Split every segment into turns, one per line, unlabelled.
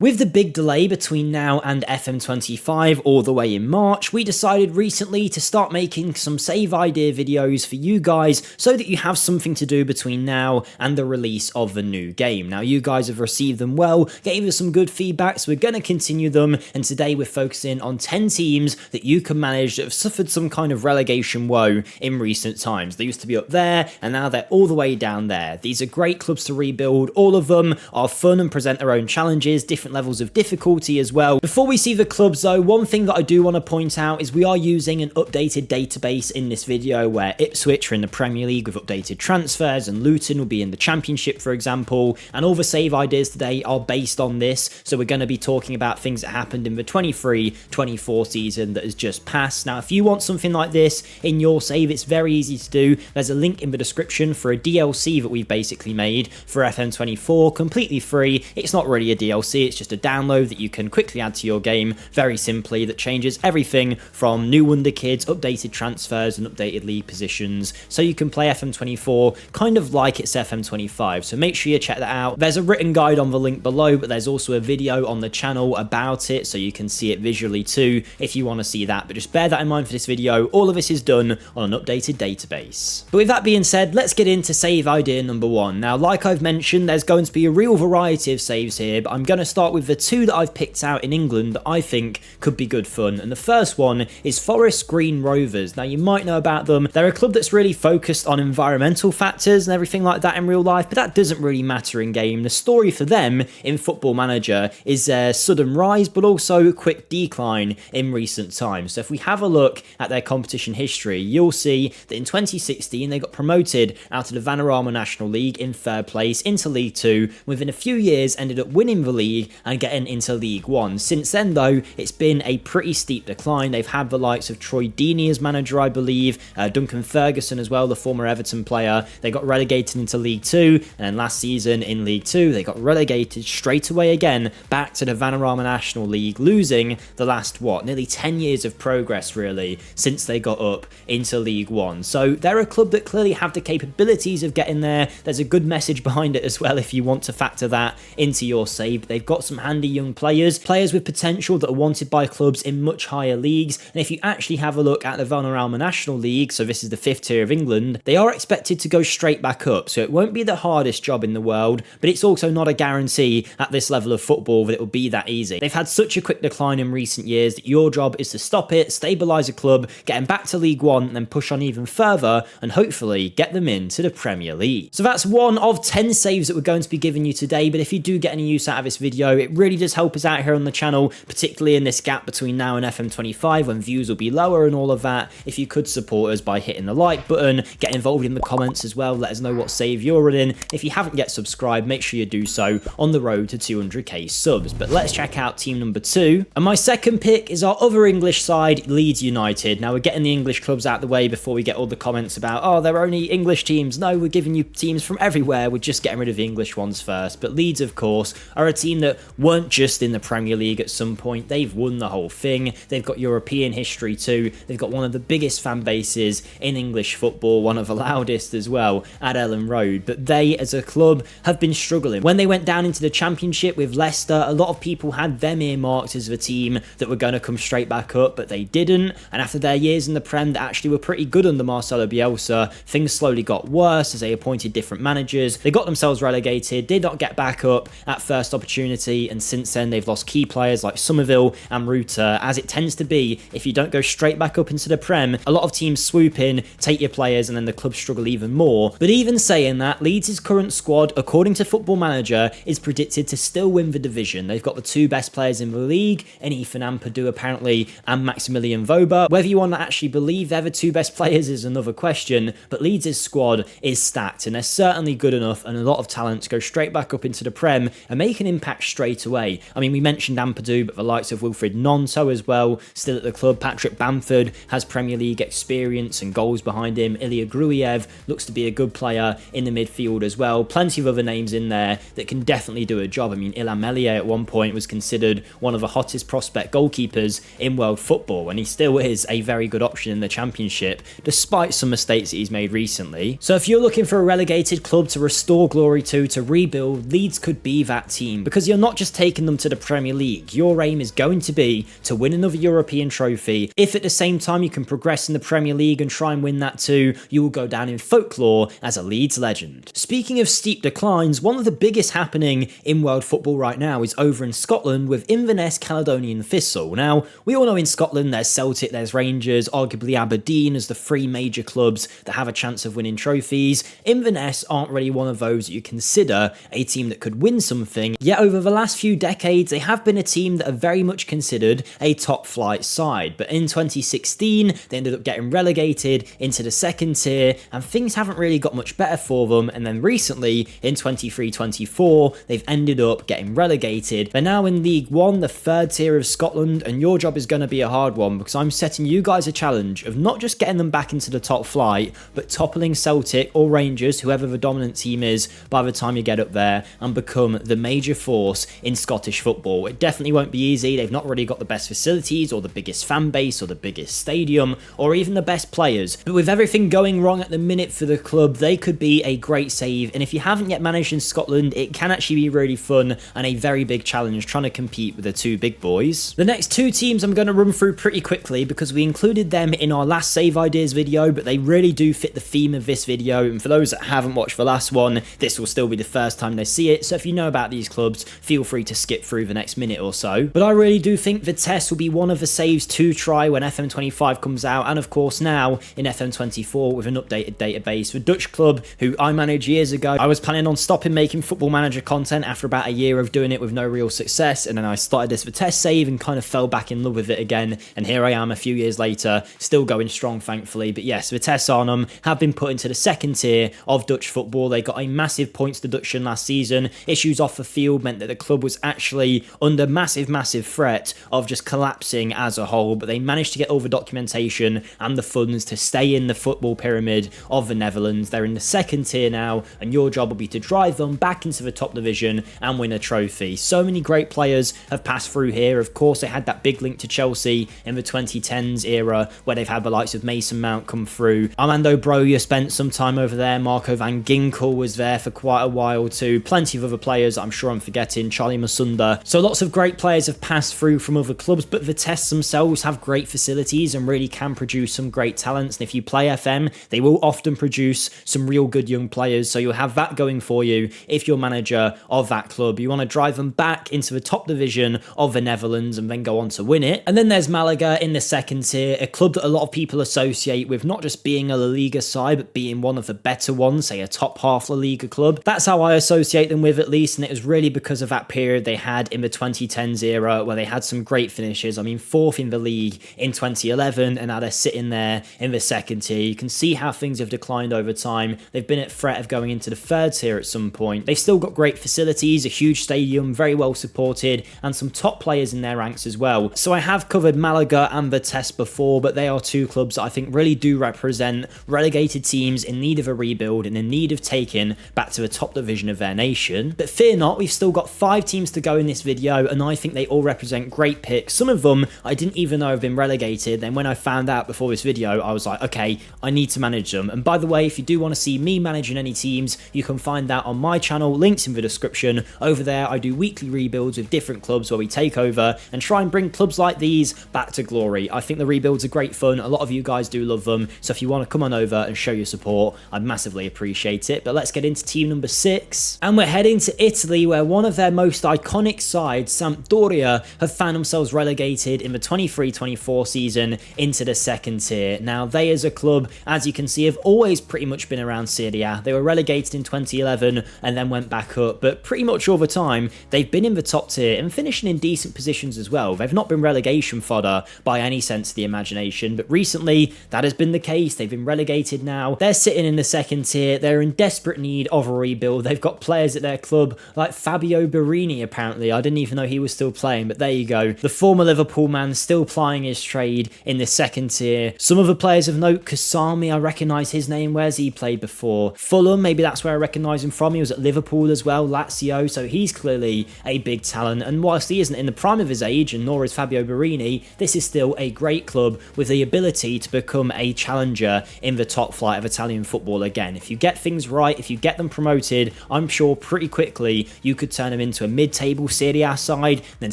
With the big delay between now and FM25 all the way in March, we decided recently to start making some save idea videos for you guys so that you have something to do between now and the release of the new game. Now, you guys have received them well, gave us some good feedback, so we're going to continue them, and today we're focusing on 10 teams that you can manage that have suffered some kind of relegation woe in recent times. They used to be up there, and now they're all the way down there. These are great clubs to rebuild. All of them are fun and present their own challenges, different levels of difficulty as well. Before we see the clubs though, one thing that I do want to point out is we are using an updated database in this video where Ipswich are in the Premier League with updated transfers and Luton will be in the Championship, for example, and all the save ideas today are based on this. So we're going to be talking about things that happened in the 23-24 season that has just passed. Now, if you want something like this in your save, it's very easy to do. There's a link in the description for a DLC that we've basically made for FM24, completely free. It's not really a DLC, it's just a download that you can quickly add to your game very simply, that changes everything from new wonderkids, updated transfers and updated league positions, so you can play FM24 kind of like it's FM25. So make sure you check that out. There's a written guide on the link below, but there's also a video on the channel about it, so you can see it visually too if you want to see that. But just bear that in mind for this video. All of this is done on an updated database. But with that being said, let's get into save idea number 1. Now, like I've mentioned, there's going to be a real variety of saves here, but I'm going to start with the two that I've picked out in England that I think could be good fun. And the first one is Forest Green Rovers. Now, you might know about them. They're a club that's really focused on environmental factors and everything like that in real life, but that doesn't really matter in game. The story for them in Football Manager is their sudden rise, but also quick decline in recent times. So if we have a look at their competition history, you'll see that in 2016, they got promoted out of the Vanarama National League in third place into League 2. Within a few years, ended up winning the league and getting into League 1. Since then though, it's been a pretty steep decline. They've had the likes of Troy Deeney as manager, I believe, Duncan Ferguson as well, the former Everton player. They got relegated into League 2, and then last season in League 2 they got relegated straight away again back to the Vanarama National League, losing the last nearly 10 years of progress really since they got up into League 1. So they're a club that clearly have the capabilities of getting there. There's a good message behind it as well if you want to factor that into your save. They've got some handy young players with potential that are wanted by clubs in much higher leagues. And if you actually have a look at the Vanarama National League, so this is the 5th tier of England, they are expected to go straight back up. So it won't be the hardest job in the world, but it's also not a guarantee at this level of football that it will be that easy. They've had such a quick decline in recent years that your job is to stop it, stabilise a club, get them back to League 1, and then push on even further and hopefully get them into the Premier League. So that's one of 10 saves that we're going to be giving you today, but if you do get any use out of this video, it really does help us out here on the channel, particularly in this gap between now and FM25 when views will be lower and all of that. If you could support us by hitting the like button, get involved in the comments as well, let us know what save you're running. If you haven't yet subscribed, make sure you do so on the road to 200k subs. But let's check out team number 2. And my second pick is our other English side, Leeds United. Now, we're getting the English clubs out of the way before we get all the comments about, oh, they're only English teams. No, we're giving you teams from everywhere. We're just getting rid of the English ones first. But Leeds, of course, are a team that weren't just in the Premier League at some point. They've won the whole thing. They've got European history too. They've got one of the biggest fan bases in English football, one of the loudest as well at Ellen Road. But they as a club have been struggling. When they went down into the Championship with Leicester, a lot of people had them earmarked as the team that were going to come straight back up, but they didn't. And after their years in the Prem that actually were pretty good under Marcelo Bielsa, things slowly got worse as they appointed different managers. They got themselves relegated, did not get back up at first opportunity, and since then they've lost key players like Somerville and Ruta, as it tends to be if you don't go straight back up into the Prem. A lot of teams swoop in, take your players, and then the clubs struggle even more. But even saying that, Leeds' current squad, according to Football Manager, is predicted to still win the division. They've got the two best players in the league, in Ethan Ampadu apparently, and Maximilian Voba. Whether you want to actually believe they're the two best players is another question, but Leeds' squad is stacked, and they're certainly good enough and a lot of talent to go straight back up into the Prem and make an impact straight away. I mean, we mentioned Ampadu, but the likes of Wilfried Nonto as well, still at the club. Patrick Bamford has Premier League experience and goals behind him. Ilya Gruyev looks to be a good player in the midfield as well. Plenty of other names in there that can definitely do a job. I mean, Ilham Elie at one point was considered one of the hottest prospect goalkeepers in world football, and he still is a very good option in the Championship, despite some mistakes that he's made recently. So if you're looking for a relegated club to restore glory to rebuild, Leeds could be that team, because you're not not just taking them to the Premier League. Your aim is going to be to win another European trophy. If at the same time you can progress in the Premier League and try and win that too, you will go down in folklore as a Leeds legend. Speaking of steep declines, one of the biggest happening in world football right now is over in Scotland with Inverness Caledonian Thistle. Now, we all know in Scotland there's Celtic, there's Rangers, arguably Aberdeen as the three major clubs that have a chance of winning trophies. Inverness aren't really one of those that you consider a team that could win something, yet over the last few decades they have been a team that are very much considered a top flight side. But in 2016 they ended up getting relegated into the second tier and things haven't really got much better for them, and then recently in 23-24 they've ended up getting relegated. They're now in League One, the third tier of Scotland, and your job is going to be a hard one because I'm setting you guys a challenge of not just getting them back into the top flight, but toppling Celtic or Rangers, whoever the dominant team is, by the time you get up there and become the major force in Scottish football. It definitely won't be easy. They've not really got the best facilities or the biggest fan base or the biggest stadium or even the best players, but with everything going wrong at the minute for the club, they could be a great save. And if you haven't yet managed in Scotland, it can actually be really fun and a very big challenge trying to compete with the two big boys. The next two teams I'm going to run through pretty quickly because we included them in our last save ideas video, but they really do fit the theme of this video, and for those that haven't watched the last one, this will still be the first time they see it, so if you know about these clubs, feel free to skip through the next minute or so. But I really do think Vitesse will be one of the saves to try when FM25 comes out, and of course now in FM24 with an updated database. The Dutch club, who I managed years ago, I was planning on stopping making Football Manager content after about a year of doing it with no real success, and then I started this Vitesse save and kind of fell back in love with it again, and here I am a few years later, still going strong thankfully. But yes, Vitesse Arnhem have been put into the second tier of Dutch football. They got a massive points deduction last season. Issues off the field meant that the club was actually under massive threat of just collapsing as a whole, but they managed to get all the documentation and the funds to stay in the football pyramid of the Netherlands. They're in the second tier now, and your job will be to drive them back into the top division and win a trophy. So many great players have passed through here. Of course, they had that big link to Chelsea in the 2010s era where they've had the likes of Mason Mount come through. Armando Broja spent some time over there. Marco van Ginkel was there for quite a while too. Plenty of other players I'm sure I'm forgetting. Charlie Masunda. So lots of great players have passed through from other clubs, but Vitesse themselves have great facilities and really can produce some great talents. And if you play FM, they will often produce some real good young players. So you'll have that going for you if you're manager of that club. You want to drive them back into the top division of the Netherlands and then go on to win it. And then there's Malaga in the second tier, a club that a lot of people associate with not just being a La Liga side, but being one of the better ones, say a top half La Liga club. That's how I associate them with, at least, and it was really because of that period they had in the 2010s era where they had some great finishes. I mean, fourth in the league in 2011, and now they're sitting there in the second tier. You can see how things have declined over time. They've been at threat of going into the third tier at some point. They've still got great facilities, a huge stadium, very well supported, and some top players in their ranks as well. So I have covered Malaga and Vitesse before, but they are two clubs that I think really do represent relegated teams in need of a rebuild and in need of taking back to the top division of their nation. But fear not, we've still got 5 teams to go in this video, and I think they all represent great picks. Some of them I didn't even know have been relegated, then when I found out before this video, I was like, okay, I need to manage them. And by the way, if you do want to see me managing any teams, you can find that on my channel, links in the description. Over there, I do weekly rebuilds with different clubs where we take over and try and bring clubs like these back to glory. I think the rebuilds are great fun. A lot of you guys do love them, so if you want to come on over and show your support, I'd massively appreciate it. But let's get into team number 6, and we're heading to Italy, where one of their most iconic sides, Sampdoria, have found themselves relegated in the 23-24 season into the second tier. Now, they as a club, as you can see, have always pretty much been around Serie A. They were relegated in 2011 and then went back up, but pretty much all the time they've been in the top tier and finishing in decent positions as well. They've not been relegation fodder by any sense of the imagination, but recently that has been the case. They've been relegated now. They're sitting in the second tier. They're in desperate need of a rebuild. They've got players at their club like Fabio Barini, apparently. I didn't even know he was still playing, but there you go. The former Liverpool man still plying his trade in the second tier. Some of the players of note, Kasami, I recognise his name. Where's he played before? Fulham, maybe that's where I recognise him from. He was at Liverpool as well, Lazio, so he's clearly a big talent. And whilst he isn't in the prime of his age, and nor is Fabio Barini, this is still a great club with the ability to become a challenger in the top flight of Italian football again. If you get things right, if you get them promoted, I'm sure pretty quickly you could turn them into to a mid-table Serie A side, then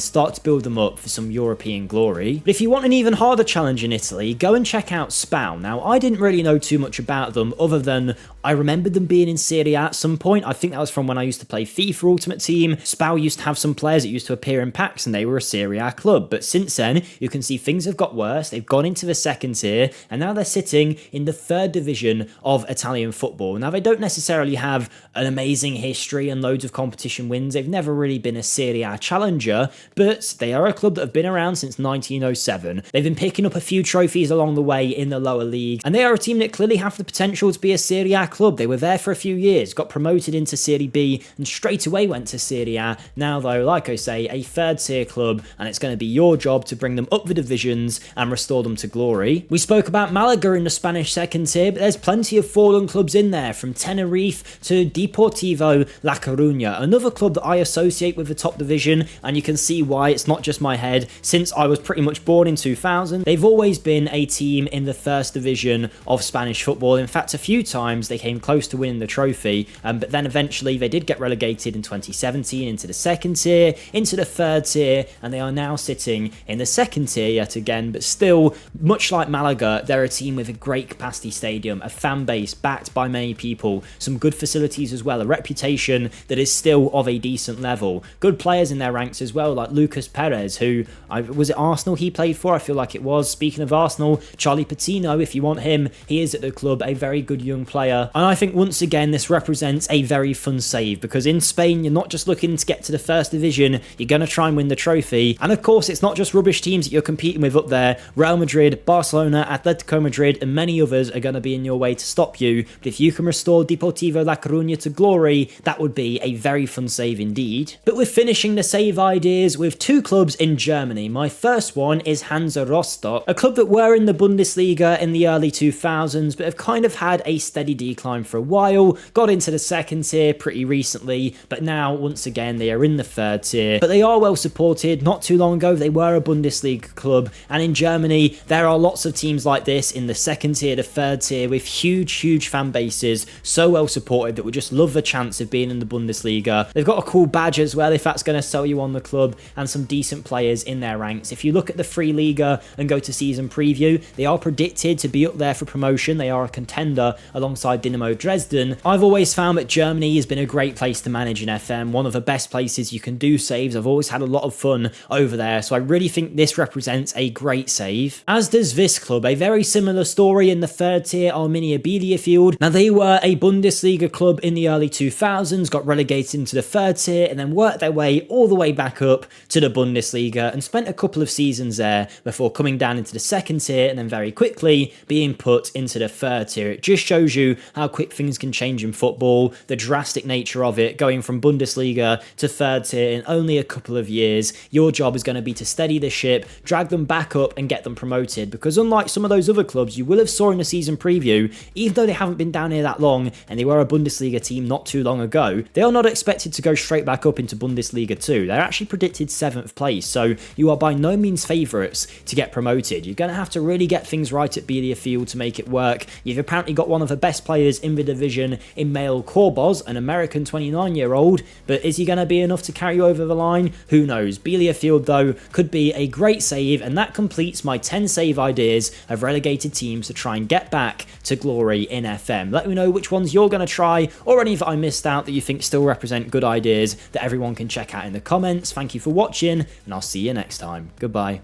start to build them up for some European glory. But if you want an even harder challenge in Italy, go and check out SPAL. Now, I didn't really know too much about them other than I remembered them being in Serie A at some point. I think that was from when I used to play FIFA Ultimate Team. SPAL used to have some players that used to appear in packs and they were a Serie A club. But since then, you can see things have got worse. They've gone into the second tier and now they're sitting in the third division of Italian football. Now, they don't necessarily have an amazing history and loads of competition wins. They've never really been a Serie A challenger, but they are a club that have been around since 1907. They've been picking up a few trophies along the way in the lower league, and they are a team that clearly have the potential to be a Serie A club. They were there for a few years, got promoted into Serie B, and straight away went to Serie A. Now, though, like I say, a third tier club, and it's going to be your job to bring them up the divisions and restore them to glory. We spoke about Malaga in the Spanish second tier, but there's plenty of fallen clubs in there, from Tenerife to Deportivo La Coruna, another club that I associate with the top division, and you can see why. It's not just my head. Since I was pretty much born in 2000, they've always been a team in the first division of Spanish football. In fact, a few times they came close to winning the trophy, but then eventually they did get relegated in 2017 into the second tier, into the third tier, and they are now sitting in the second tier yet again. But still, much like Malaga, they're a team with a great capacity stadium, a fan base backed by many people, some good facilities as well, a reputation that is still of a decent level, good players in their ranks as well, like Lucas Perez, who, was it Arsenal he played for? I feel like it was. Speaking of Arsenal, Charlie Patino, if you want him, he is at the club, a very good young player. And I think once again this represents a very fun save, because in Spain you're not just looking to get to the first division, you're going to try and win the trophy. And of course it's not just rubbish teams that you're competing with up there. Real Madrid, Barcelona, Atletico Madrid and many others are going to be in your way to stop you. But if you can restore Deportivo La Coruna to glory, that would be a very fun save indeed. But we're finishing the save ideas with two clubs in Germany. My first one is Hansa Rostock, a club that were in the Bundesliga in the early 2000s but have kind of had a steady decline for a while, got into the second tier pretty recently, but now once again they are in the third tier. But they are well supported. Not too long ago they were a Bundesliga club, and in Germany there are lots of teams like this in the second tier, the third tier, with huge fan bases, so well supported that would just love the chance of being in the Bundesliga. They've got a cool badge as well if that's going to sell you on the club, and some decent players in their ranks. If you look at the Free Liga and go to season preview, they are predicted to be up there for promotion. They are a contender alongside Dynamo Dresden. I've always found that Germany has been a great place to manage in FM, one of the best places you can do saves. I've always had a lot of fun over there, so I really think this represents a great save. As does this club, a very similar story in the third tier, Arminia Bielefeld. Now they were a Bundesliga club in the early 2000s, got relegated into the third tier and then worked their way all the way back up to the Bundesliga and spent a couple of seasons there before coming down into the second tier and then very quickly being put into the third tier. It just shows you how quick things can change in football, the drastic nature of it, going from Bundesliga to third tier in only a couple of years. Your job is going to be to steady the ship, drag them back up and get them promoted, because unlike some of those other clubs you will have saw in the season preview, even though they haven't been down here that long and they were a Bundesliga team not too long ago, they are not expected to go straight back up into Bundesliga 2. They're actually predicted 7th place, so you are by no means favourites to get promoted. You're going to have to really get things right at Bielefeld to make it work. You've apparently got one of the best players in the division in Mail Korbos, an American 29-year-old, but is he going to be enough to carry you over the line? Who knows. Bielefeld, though, could be a great save, and that completes my 10 save ideas of relegated teams to try and get back to glory in FM. Let me know which ones you're going to try, or any that I missed out that you think still represent good ideas that everyone can check out in the comments. Thank you for watching, and I'll see you next time. Goodbye.